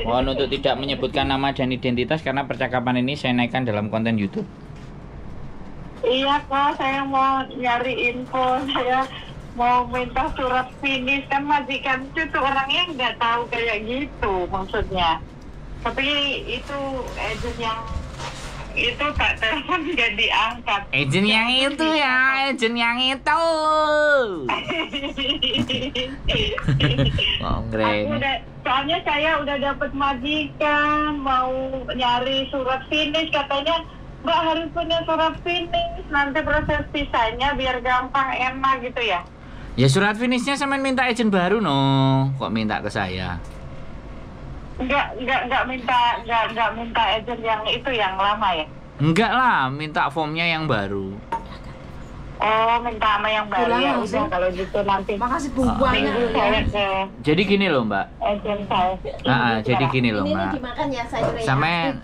Mohon untuk tidak menyebutkan nama dan identitas karena percakapan ini saya naikkan dalam konten YouTube. Iya kak, saya mau nyari info, saya mau minta surat finish, kan majikan itu orangnya nggak tahu kayak gitu maksudnya. Tapi itu agent yang itu tak telepon nggak diangkat. Agent yang itu ya, agent yang itu. Soalnya saya udah dapat majikan, mau nyari surat finish, katanya Mbak harus punya surat finish, nanti proses pisahnya biar gampang enak gitu ya. Ya surat finishnya sampean minta agent baru no, kok minta ke saya? Enggak minta agent yang itu yang lama ya? Enggak lah, minta formnya yang baru. Oh, minta sama yang baru ya. Udah kalau gitu nanti. Makasih banyak ya. Jadi gini loh Mbak. Agent saya. Jadi gini loh Mbak. Ini dimakan ya sayurnya.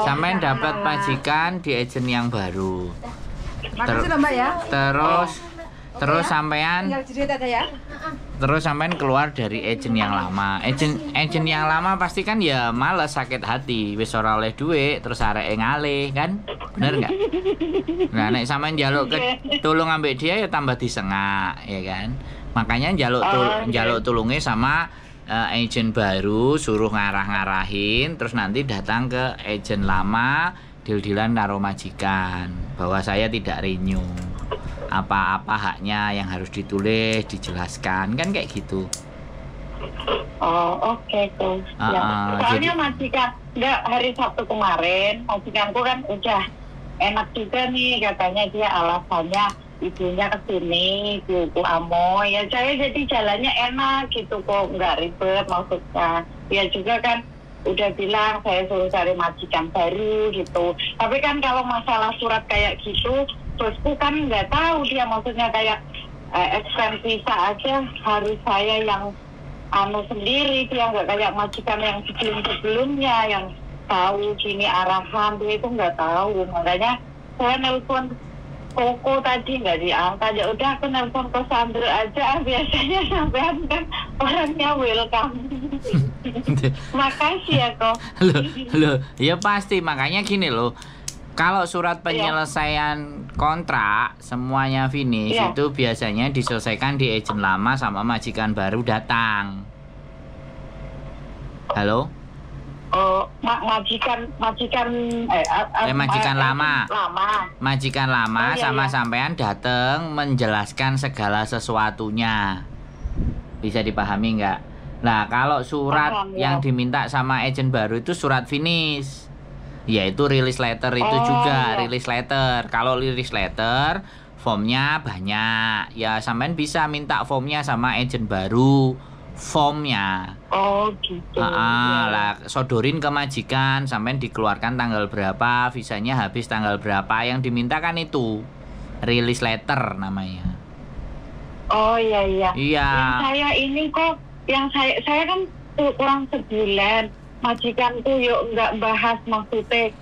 Sampean dapat majikan di agent yang baru. Makasih loh Mbak ya. Terus sampean Tinggal cerita aja ya. Terus sampean keluar dari agent yang lama. Agent yang lama pasti kan ya males, sakit hati, wis ora oleh duit, terus areke ngalih kan? Bener enggak? Nah, nek sampean njaluk tulung ambek dia ya tambah disengak, ya kan? Makanya njaluk tulunge sama agent baru, suruh ngarah-ngarahin, terus nanti datang ke agent lama, deal-dealan karo majikan bahwa saya tidak renew. Apa-apa haknya yang harus ditulis, dijelaskan, kan kayak gitu. Oh, oke tuh. Soalnya majikan, enggak, hari Sabtu kemarin majikanku kan udah enak juga nih, katanya dia alasannya ibunya kesini, ibu Amo, ya saya jadi jalannya enak gitu kok, nggak ribet maksudnya. Ya juga kan udah bilang saya suruh cari majikan baru gitu. Tapi kan kalau masalah surat kayak gitu, bosku kan nggak tahu dia maksudnya kayak extend visa aja harus saya yang sendiri, dia nggak kayak majikan yang sebelumnya yang tahu gini arahan, dia itu nggak tahu. Makanya saya nelpon Koko tadi nggak diangkat, ya udah aku nelpon ke Sandra aja, biasanya sampean kan orangnya welcome. Makasih ya kok. Loh, ya pasti, makanya gini loh. Kalau surat penyelesaian kontrak semuanya finish itu biasanya diselesaikan di agent lama sama majikan baru datang. Halo? Oh, majikan lama. Majikan lama sama sampean datang menjelaskan segala sesuatunya. Bisa dipahami nggak? Nah, kalau surat yang diminta sama agent baru itu surat finish. Yaitu release letter itu juga, release letter. Kalau release letter, formnya banyak. Ya, sampean bisa minta formnya sama agent baru. Formnya. Oh, gitu. Lah, sodorin ke majikan, sampean dikeluarkan tanggal berapa, visanya habis tanggal berapa. Yang diminta kan itu release letter namanya. Oh, iya. Iya. Yang saya ini kok, yang saya kan kurang sebulan. Majikanku yuk nggak bahas maksudnya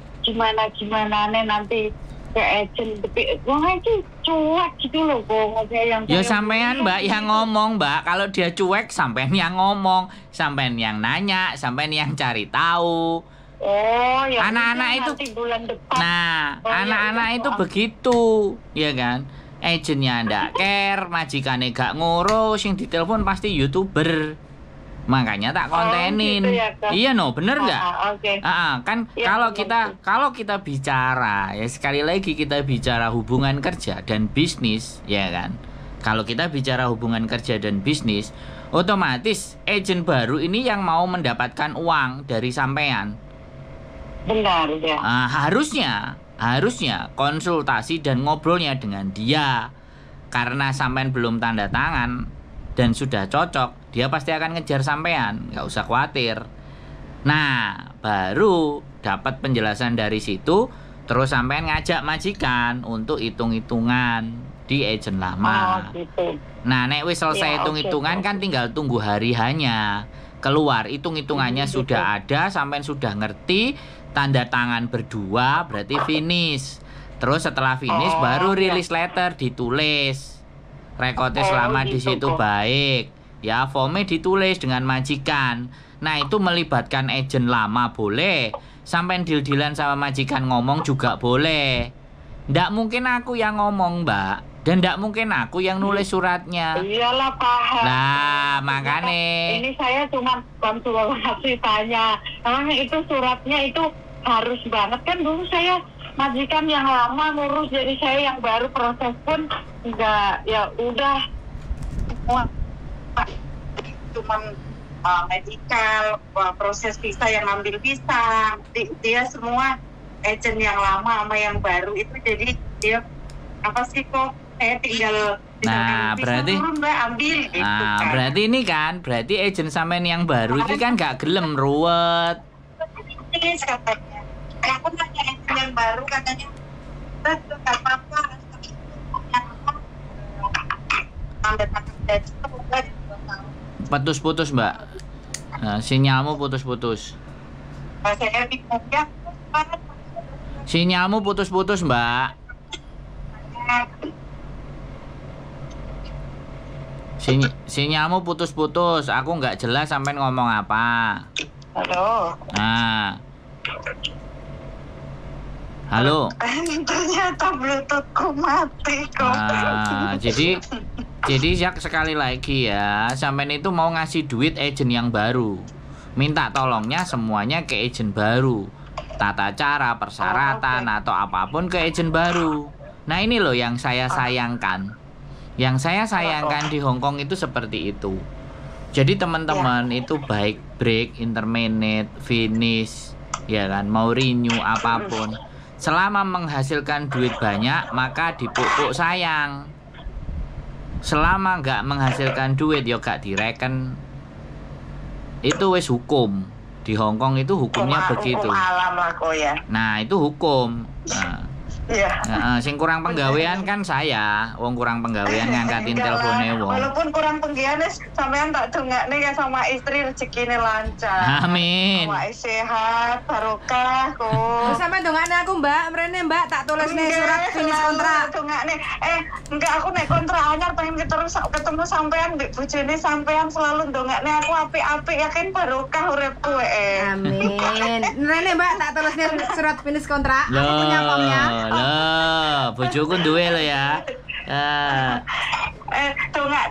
gimana nanti ke agent, tapi wah itu cuek gitu loh kok yang ya sampean Mbak yang ngomong Mbak, kalau dia cuek sampean yang ngomong, sampean yang nanya, sampean yang cari tahu. Oh ya, anak-anak itu bulan depan. Nah, anak-anak itu begitu, ya kan? Agentnya ndak care, majikannya gak ngurus, yang ditelepon pasti YouTuber. Makanya tak kontenin. Gitu ya, iya no, bener nggak? Kan ya, kalau kita bicara ya, sekali lagi kita bicara hubungan kerja dan bisnis, ya kan? Kalau kita bicara hubungan kerja dan bisnis, otomatis agent baru ini yang mau mendapatkan uang dari sampean. Benar ya. Harusnya konsultasi dan ngobrolnya dengan dia. Karena sampean belum tanda tangan dan sudah cocok, dia pasti akan ngejar sampean, nggak usah khawatir. Nah, baru dapat penjelasan dari situ, terus sampean ngajak majikan untuk hitung-hitungan di agent lama. Gitu. Nah, nek wis selesai hitung-hitungan kan tinggal tunggu hari hanya keluar hitung-hitungannya sudah ada, sampean sudah ngerti, tanda tangan berdua berarti finish. Terus setelah finish baru release letter ditulis. Rekodnya selama di situ baik. ya form-nya ditulis dengan majikan. Nah itu melibatkan agent lama boleh, sampai deal-dealan sama majikan ngomong juga boleh. Nggak mungkin aku yang ngomong Mbak, dan nggak mungkin aku yang nulis suratnya. Iyalah paham. Nah makanya ini saya cuma konsultasi tanya, itu suratnya itu harus banget kan, dulu saya majikan yang lama ngurus, jadi saya yang baru proses pun enggak, ya udah semua cuman medical, proses visa yang ngambil visa, dia semua agent yang lama sama yang baru itu, jadi dia apa sih kok saya tinggal berarti turun, Mbak, ambil gitu kan. Berarti ini kan berarti agent sampean yang baru ini kan gak gelem ruwet. Ini katanya, aku nanya agent yang baru katanya nggak apa-apa, Putus-putus Mbak. Sinyalmu putus-putus. Sinyalmu putus-putus Mbak. Sinyalmu putus-putus. Aku nggak jelas sampai ngomong apa. Halo. Nah. Halo. Ternyata Bluetoothku mati kok. Jadi sekali lagi ya, sampean itu mau ngasih duit agent yang baru, minta tolongnya semuanya ke agent baru, tata cara, persyaratan atau apapun ke agent baru. Nah ini loh yang saya sayangkan. Yang saya sayangkan di Hong Kong itu seperti itu. Jadi teman-teman itu baik break, interminate, finish, ya kan, mau renew apapun, selama menghasilkan duit banyak maka dipupuk sayang. Selama nggak menghasilkan duit ya gak direken. Itu wis hukum. Di Hong Kong itu hukumnya begitu. Hukum alam lah kok ya. Nah itu hukum. Sing kurang penggawean kan saya, wong kurang penggawean ngangkatin teleponnya wong. Walaupun kurang penggawean sampean tak dongakne ya sama istri rezekine lancar. Amin. Awake sehat, barokah kok. Sampean dongakne aku Mbak, mrene Mbak tak tulisne surat finish kontrak. Dongakne. Enggak, aku nek kontrak anyar pengen ketemu sampean mbek bojone sampean, selalu dongakne aku apik-apik, yakin barokah uripku Amin. Mrene Mbak tak tulisne surat finish kontrak. Aku punya formnya. Loh, bojoku duwe lho ya.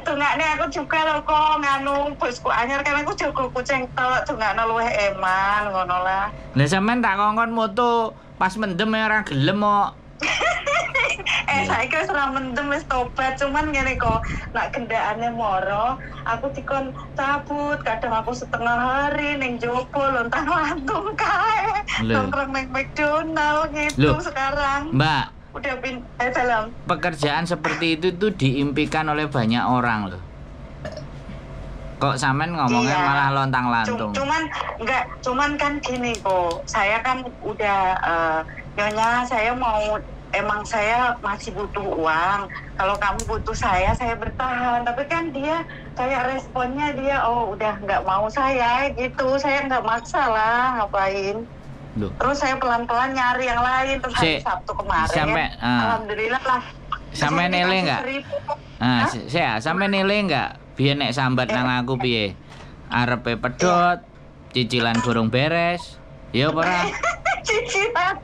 Tungakne aku juga lho kok nganu bosku anyar, kan aku jago kucing tok, tungakne luwih eman ngono lah. Lah sampean tak kongkon moto pas mendem ora gelem kok. Saiki wis ora mendem, wis tobat, cuman ngene kok, nak gendakane moro aku dikon cabut, kadang aku setengah hari ning jopo lontang-lantung kae. Nongkrong ning McDonald gitu. Sekarang Mbak, udah dalam pekerjaan seperti itu tuh diimpikan oleh banyak orang loh. Kok sampean ngomongnya malah lontang-lantung? Cuman kan gini kok, saya kan udah nyonya, saya mau, emang saya masih butuh uang. Kalau kamu butuh saya bertahan. Tapi kan dia kayak responnya dia, oh udah nggak mau saya gitu. Saya nggak maksa lah, ngapain. Duh. Terus saya pelan-pelan nyari yang lain. Terus hari Sabtu kemarin alhamdulillah lah. Sampai nilai nggak? Sampai nilai nggak? Biar nek sambat nang aku piye? Arepe pedot, cicilan burung beres. Ya apa ora? Cicilan.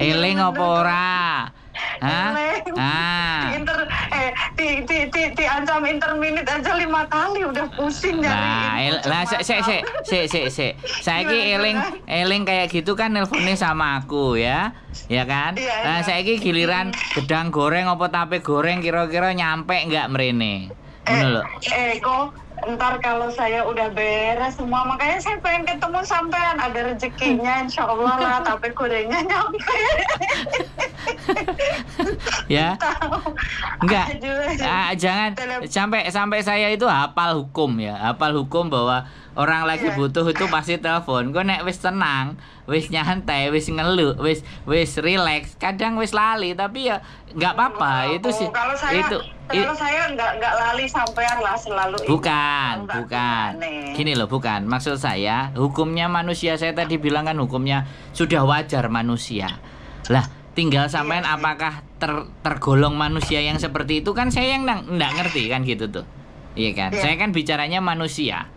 Eling apa ora? Hah? Diancam interminute aja 5 kali udah pusing nyari. Lah saiki eling kayak gitu kan nelponnya sama aku ya. Ya kan? Nah saiki giliran gedang goreng apa tape goreng kira-kira nyampe enggak mrene? Ngono lho. Kok ntar kalau saya udah beres semua, makanya saya pengen ketemu sampean, ada rezekinya insyaallah lah, tapi gorengnya nyampe. Ya enggak, jangan sampai saya itu hafal hukum ya, hafal hukum bahwa orang lagi butuh itu pasti telepon. Gue nek wis tenang, wis nyantai, wis ngeluh, wis relax, kadang wis lali, tapi ya nggak apa-apa. Itu sih kalau saya nggak lali sampean lah, selalu bukan gini loh, bukan maksud saya hukumnya manusia, saya tadi bilang kan hukumnya sudah wajar manusia lah. Tinggal sampean apakah tergolong manusia yang seperti itu kan saya yang nggak ngerti kan gitu tuh. Iya kan? Iya. Saya kan bicaranya manusia.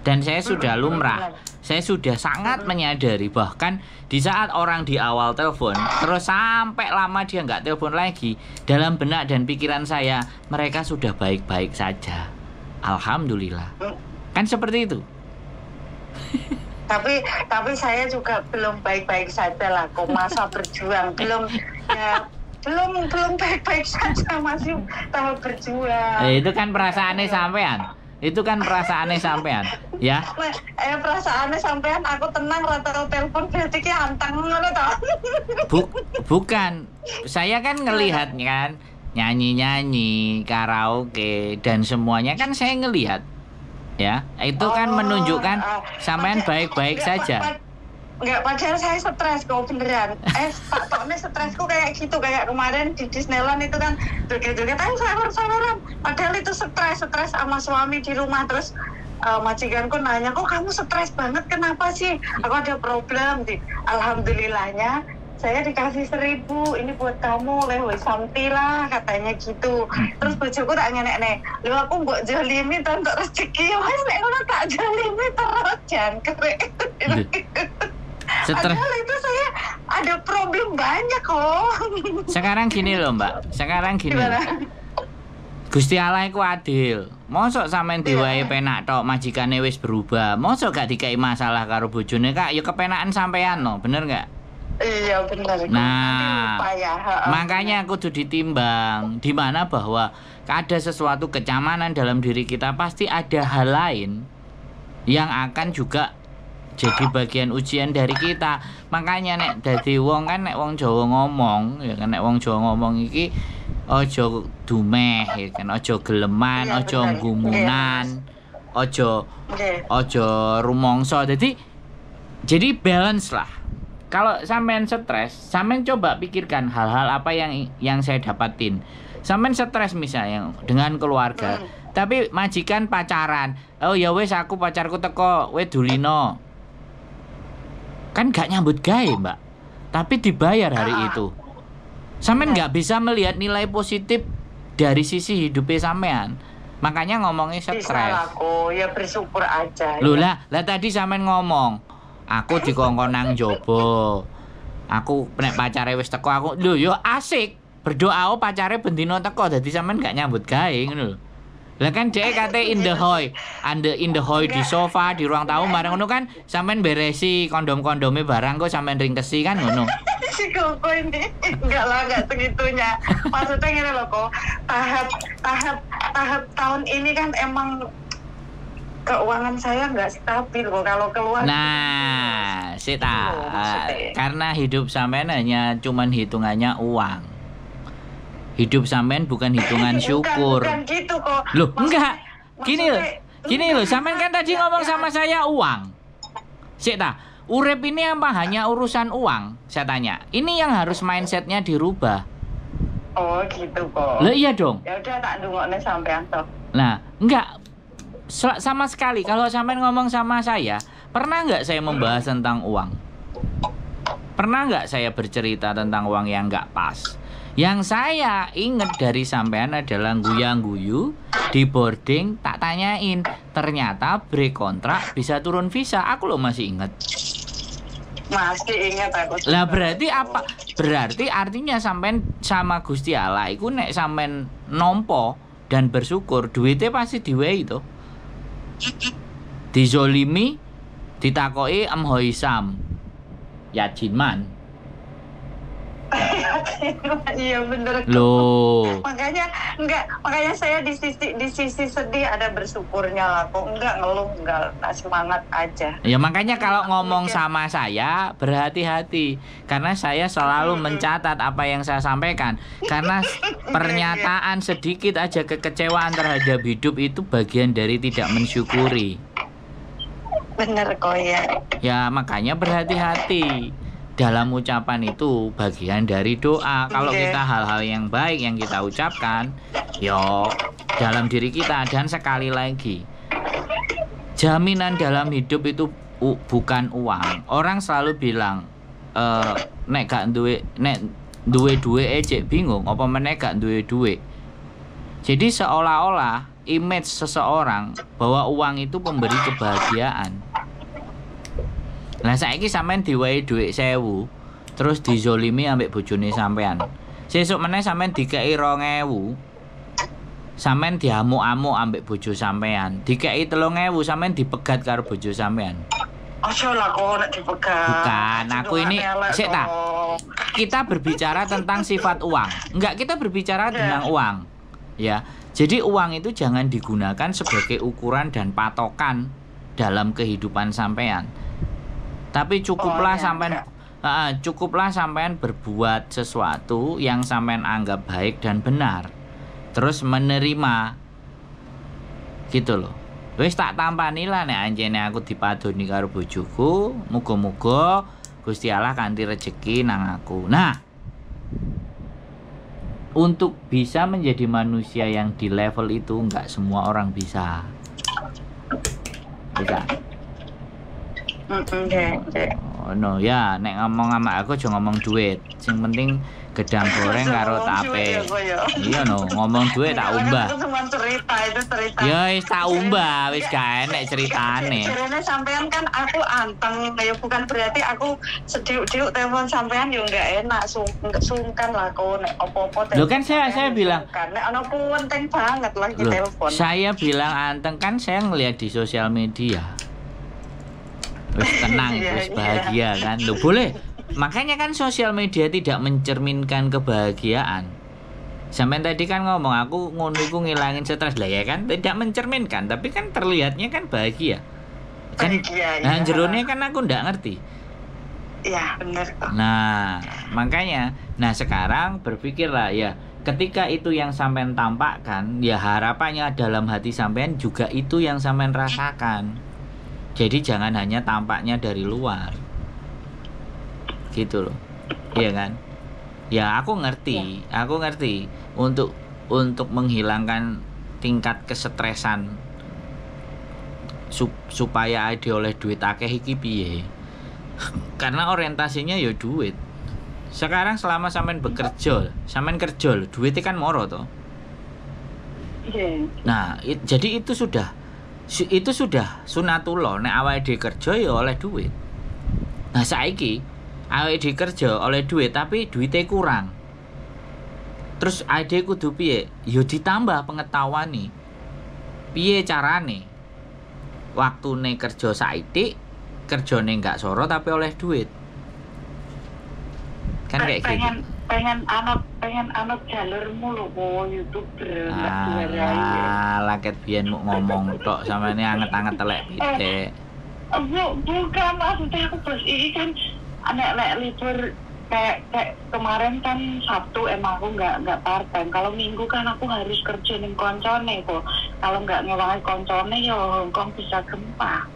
Dan saya sudah lumrah. Saya sudah sangat menyadari bahkan di saat orang di awal telepon terus sampai lama dia nggak telepon lagi, dalam benak dan pikiran saya mereka sudah baik-baik saja. Alhamdulillah. Kan seperti itu. Tapi saya juga belum baik-baik saja lah kok, masa berjuang belum baik-baik saja, masih tahap berjuang. Itu kan perasaannya sampean. Itu kan perasaannya sampean, ya. Perasaannya sampean aku tenang rata telepon berarti ki antang ngono to. Bukan. Saya kan ngelihat kan nyanyi-nyanyi, karaoke dan semuanya kan saya ngelihat. Ya, itu kan menunjukkan sampean baik-baik saja. Enggak, padahal saya stres kok beneran. Pak Tokne stresku kayak gitu, kayak kemarin di Disneyland itu kan joget-joget ayo sawer-saweran. Padahal itu stres sama suami di rumah. Terus majikanku nanya, kok kamu stres banget, kenapa sih? Aku ada problem. Alhamdulillahnya saya dikasih 1.000, ini buat kamu, lewe sampai lah katanya gitu. Terus bojoku tak ngenek-nek, lu aku mbok jolimi to untuk rezeki, wes nek ngono tak jolimi terus jangkrik. Padahal itu saya ada problem banyak kok. Sekarang gini loh Mbak, Gusti Allah iku adil. Mosok sampean diwae penak tok majikane wis berubah. Mosok gak dikai masalah karo bojone Kak, ya kepenakan sampean no, bener gak? Iya bener. Nah, makanya kudu ditimbang di mana bahwa ada sesuatu kenyamanan dalam diri kita, pasti ada hal lain yang akan juga jadi bagian ujian dari kita. Makanya nek dadi wong kan, nek wong Jawa ngomong ya kan, nek wong Jawa ngomong iki ojo dumeh ya kan, ojo geleman, ojo gumunan, ojo rumongso. Jadi balance lah. Kalau sampean stres, sampean coba pikirkan hal-hal apa yang saya dapatin. Sampean stres misalnya dengan keluarga, tapi majikan pacaran. Oh ya wes aku pacarku teko, we dulino. Kan gak nyambut gawe Mbak, tapi dibayar hari itu. Sampean gak bisa melihat nilai positif dari sisi hidupnya sampean. Makanya ngomongnya stres. Aku ya bersyukur aja. Loh lah tadi sampean ngomong, aku dikongkon nang jobo. Aku nek pacare wis teko aku, lho yo asik. Berdoa pacare bendino teko, dadi sampean gak nyambut gawe ngono lho. Lah kan dhek kate in the hoy di sofa di ruang tamu bareng ngono kan, sampean beresi kondom-kondome barang kok sampean ringkesi kan ngono. Si Koko ini enggak segitunya. Maksudnya gini loh kok, tahap tahun ini kan emang keuangan saya nggak stabil kok kalau keluar. Nah, karena hidup sampean hanya cuman hitungannya uang. Hidup sampean bukan hitungan syukur. Bukan gitu kok. Loh, enggak. Gini loh, sampean kan tadi ngomong sama saya uang. Urip ini apa hanya urusan uang? Saya tanya. Ini yang harus mindsetnya dirubah. Oh, gitu kok. Lah iya dong. Ya udah tak ndungokne sampean toh. Nah, enggak. Sama sekali kalau sampean ngomong sama saya, pernah enggak saya membahas tentang uang? Pernah enggak saya bercerita tentang uang yang enggak pas? Yang saya ingat dari sampean adalah guyang-guyu di boarding, tak tanyain, ternyata break kontrak bisa turun visa. Aku loh masih ingat. Masih ingat aku. Lah berarti apa? Berarti artinya sampean sama Gusti Allah iku nek sampean nompo dan bersyukur, duitnya pasti diwehi to. Dizolimi, ditakoki Hoisam Yajinman. Iya bener. Loh. Makanya saya di sisi sedih ada bersyukurnya lah kok, enggak ngeluh, enggak semangat aja. Ya makanya kalau ngomong sama saya berhati-hati karena saya selalu mencatat apa yang saya sampaikan, karena pernyataan sedikit aja kekecewaan terhadap hidup itu bagian dari tidak mensyukuri. Bener kok ya. Ya makanya berhati-hati. Dalam ucapan itu bagian dari doa. Kalau kita hal-hal yang baik yang kita ucapkan, yo dalam diri kita. Dan sekali lagi, jaminan dalam hidup itu bukan uang. Orang selalu bilang, nek gak duwe ejek bingung, apa meneh gak duwe duit. Jadi seolah-olah image seseorang bahwa uang itu pemberi kebahagiaan. Lah saiki sampean diwehi dhuwit 1000, terus dizolimi ambek bojone sampean. Sesuk meneh sampean dikeki 2000, sampean diamuk-amuk ambek bojo sampean. Dikeki 3000, sampean dipegat karo bojo sampean. Aja lah kok nek dipegat. Bukan, aku ini sik ta. Kita berbicara tentang sifat uang. Enggak, kita berbicara tentang uang. Ya. Jadi uang itu jangan digunakan sebagai ukuran dan patokan dalam kehidupan sampean. Tapi cukuplah sampean berbuat sesuatu yang sampean anggap baik dan benar. Terus menerima. Gitu loh. Wis tak tampani lah nek anjene aku dipadoni karo bojoku, muga-muga Gusti Allah kanthi rejeki nang aku. Nah, untuk bisa menjadi manusia yang di level itu enggak semua orang bisa. Bisa. Oh no ya, nek ngomong sama aku aja ngomong duit. Sing penting gedang goreng karo tape. Iya no, ngomong duit tak umbah. Aku cuma cerita. Ya wis tak umbah, wis gak enek ceritane. Jarene sampean kan aku anteng, ya bukan berarti aku sediuk-diuk telepon sampean yo enggak enak, sungkan lah kok nek opo-opo. Loh kan saya bilang nek ana penting banget lagi telepon. Saya bilang anteng kan saya ngelihat di sosial media. Wis tenang, wis bahagia kan. Loh boleh. Makanya kan sosial media tidak mencerminkan kebahagiaan. Sampai tadi kan ngomong aku ngono iku ngilangin stres lah ya kan, tidak mencerminkan, tapi kan terlihatnya kan bahagia. Kan nah jerone kan aku ndak ngerti. Iya, benar. Nah, makanya sekarang berpikirlah ya, ketika itu yang sampean tampakkan, ya harapannya dalam hati sampean juga itu yang sampean rasakan. Jadi jangan hanya tampaknya dari luar. Gitu loh. Iya kan? Ya aku ngerti untuk menghilangkan tingkat kesetresan supaya ade oleh duit akeh iki piye. Karena orientasinya ya duit. Sekarang selama sampean bekerja, sampean kerja lho, duitnya kan moro toh. Nah, jadi itu sudah sunatullah nek awake dhewe kerja ya oleh duit. Nah saiki awake dhewe kerja oleh duit tapi duitnya kurang. Terus awake kudu piye? Ya ditambah pengetahuan nih. Piye carane? Waktune kerja saithik, kerjane enggak soro tapi oleh duit. Kan kayak gitu. Pengen anut jalurmu lho po YouTuber. Laket biyen mau ngomong tok sampeyan anget-anget telek pitik. Bukan maksudnya aku bos ini kan nek libur kayak kemarin kan Sabtu emang aku nggak part-time. Kalau Minggu kan aku harus kerja ning koncone kok. Kalau nggak ngewangi koncone ya Hongkong bisa gempa.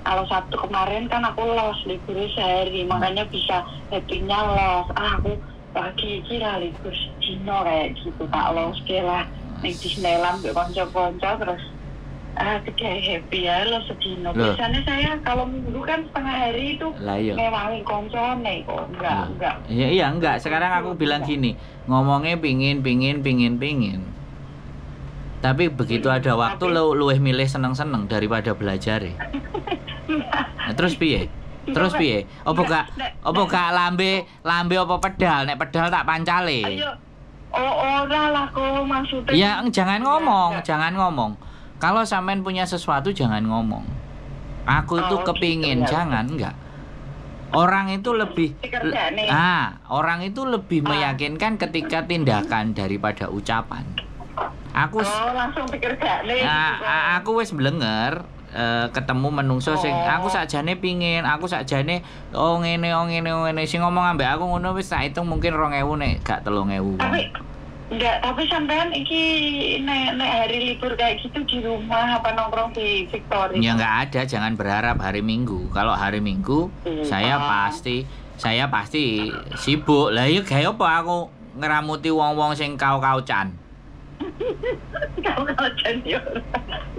Kalau Sabtu kemarin kan aku los libur sehari, makanya bisa happy-nya los. Aku pagi kira libur dino kayak gitu tak los lah ning Disneyland mbek kanca-kanca terus kayak happy ya lo sedino. Biasanya saya kalau Minggu kan setengah hari itu ngewangi koncone kok enggak. Iya enggak. Sekarang aku bilang gini, ngomongnya pingin. Tapi begitu ada waktu luweh milih seneng-seneng daripada belajar. Nah, terus piye? Apa gak lambe apa pedal? Nek pedal tak pancale. Ayo. Ora lah kok maksudnya. Ya jangan ngomong. Kalau sampean punya sesuatu jangan ngomong. Aku itu kepingin, jangan enggak. Orang itu lebih meyakinkan ketika tindakan daripada ucapan. Aku langsung pikir gak nih. Aku wis mblenger ketemu menungso sing aku sakjane pingin, aku sakjane ngene sing ngomong ambek aku ngono wis tak hitung mungkin 2000 nek gak 3000. Tapi sampean iki nek hari libur kayak gitu di rumah apa nongkrong di Victoria? Ya enggak ada, jangan berharap hari Minggu. Kalau hari Minggu saya pasti sibuk. Lah ya gawe apa aku ngeramuti wong-wong sing kau-kaucan. Kau-kaucan yo.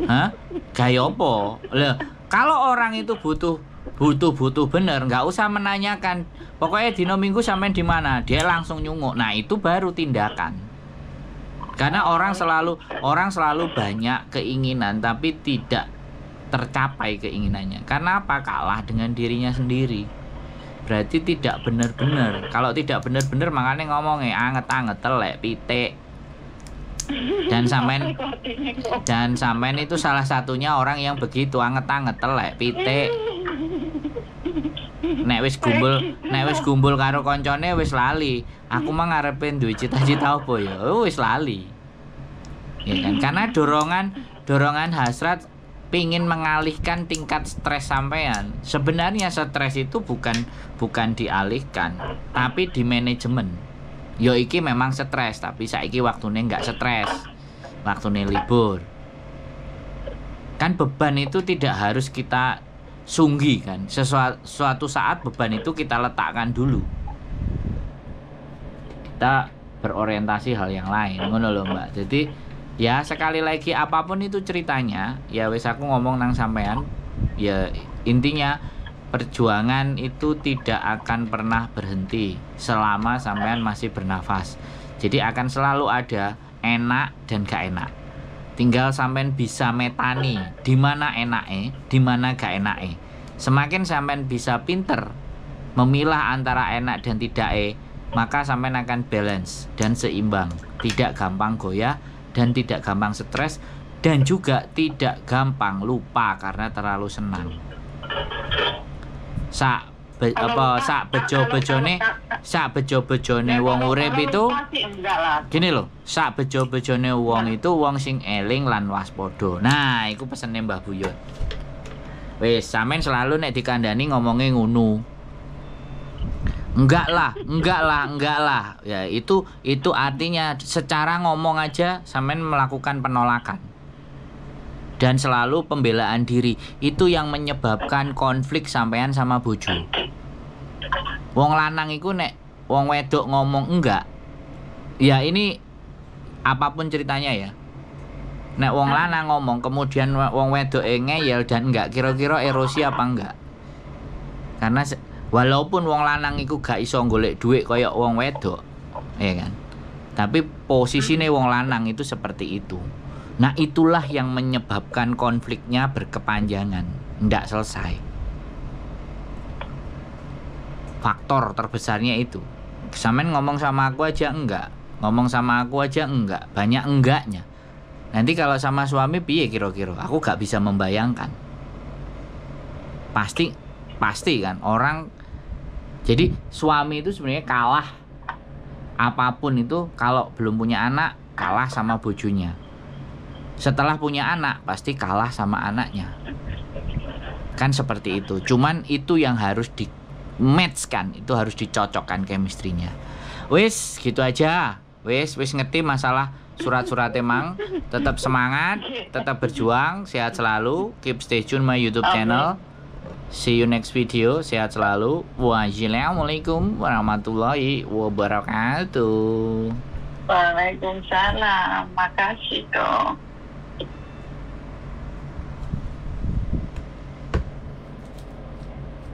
Hah? Gaya apa? Lah, kalau orang itu butuh bener, nggak usah menanyakan. Pokoknya dino Minggu sampean di mana, dia langsung nyunguk. Nah, itu baru tindakan. Karena orang selalu banyak keinginan tapi tidak tercapai keinginannya. Karena apa? Kalah dengan dirinya sendiri. Berarti tidak benar-benar. Kalau tidak benar-benar makanya ngomongnya anget-anget telek pitik. Dan sampean itu salah satunya orang yang begitu anget-anget telek pitik. Nek wis gumbul karo koncone wis lali. Aku mah ngarepin duwe cita-cita apa ya? Wis lali. Ya kan? Karena dorongan hasrat pingin mengalihkan tingkat stres sampean. Sebenarnya stres itu bukan dialihkan, tapi di manajemen. Yo iki memang stres, tapi saiki waktune nggak stres. Waktune libur. Kan beban itu tidak harus kita sunggi kan. Suatu saat beban itu kita letakkan dulu. Kita berorientasi hal yang lain, ngono lho Mbak. Jadi ya sekali lagi apapun itu ceritanya, ya wis aku ngomong nang sampean, ya intinya perjuangan itu tidak akan pernah berhenti selama sampean masih bernafas. Jadi akan selalu ada enak dan gak enak. Tinggal sampean bisa metani di mana enake, di mana gak enake. Semakin sampean bisa pinter memilah antara enak dan tidak maka sampean akan balance dan seimbang, tidak gampang goyah dan tidak gampang stres, dan juga tidak gampang lupa karena terlalu senang. Sak bejo-bejone wong urip itu gini loh, sak bejo-bejone wong itu wong sing eling lan waspada. Nah, iku pesene Mbah Buyut. Wis, sampean selalu nek dikandani ngomongnya ngono. Enggak lah. Ya itu artinya secara ngomong aja sampean melakukan penolakan. Dan selalu pembelaan diri itu yang menyebabkan konflik sampean sama bojo. Wong lanang iku nek wong wedok ngomong enggak, ya ini apapun ceritanya ya. Nek wong lanang ngomong kemudian wong wedok ngeyel dan enggak, kira-kira erosi apa enggak? Karena walaupun wong lanang iku gak iso golek duit kaya wong wedok, ya kan? Tapi posisine wong lanang itu seperti itu. Nah, itulah yang menyebabkan konfliknya berkepanjangan, ndak selesai. Faktor terbesarnya itu. Sampean ngomong sama aku aja enggak, banyak enggaknya. Nanti kalau sama suami piye kira-kira? Aku gak bisa membayangkan. Pasti kan orang. Jadi suami itu sebenarnya kalah apapun itu kalau belum punya anak, kalah sama bojonya. Setelah punya anak pasti kalah sama anaknya. Kan seperti itu. Cuman itu yang harus di match kan, itu harus dicocokkan chemistry-nya. Wis gitu aja. Wis ngerti masalah surat-surat emang. Tetap semangat, tetap berjuang, sehat selalu, keep stay tune my YouTube channel. See you next video, sehat selalu. Wassalamualaikum warahmatullahi wabarakatuh. Waalaikumsalam, makasih dong.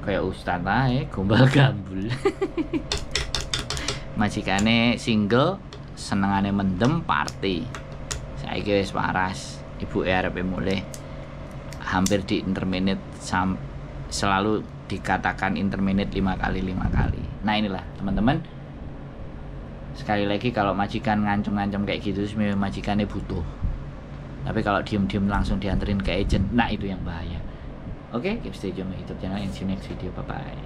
Kayak ustaz ae gombal gambul. Majikane single, senengane mendem party. Saiki wis waras, ibuke arepe mulih. Hampir di interminate, selalu dikatakan interminate 5 kali. Nah, inilah teman-teman. Sekali lagi kalau majikan ngancem-ngancem kayak gitu sebenarnya majikannya butuh. Tapi kalau diem-diem langsung dianterin ke agent, nah itu yang bahaya. Oke, keep stay tune my YouTube channel and see you next video. Bye bye.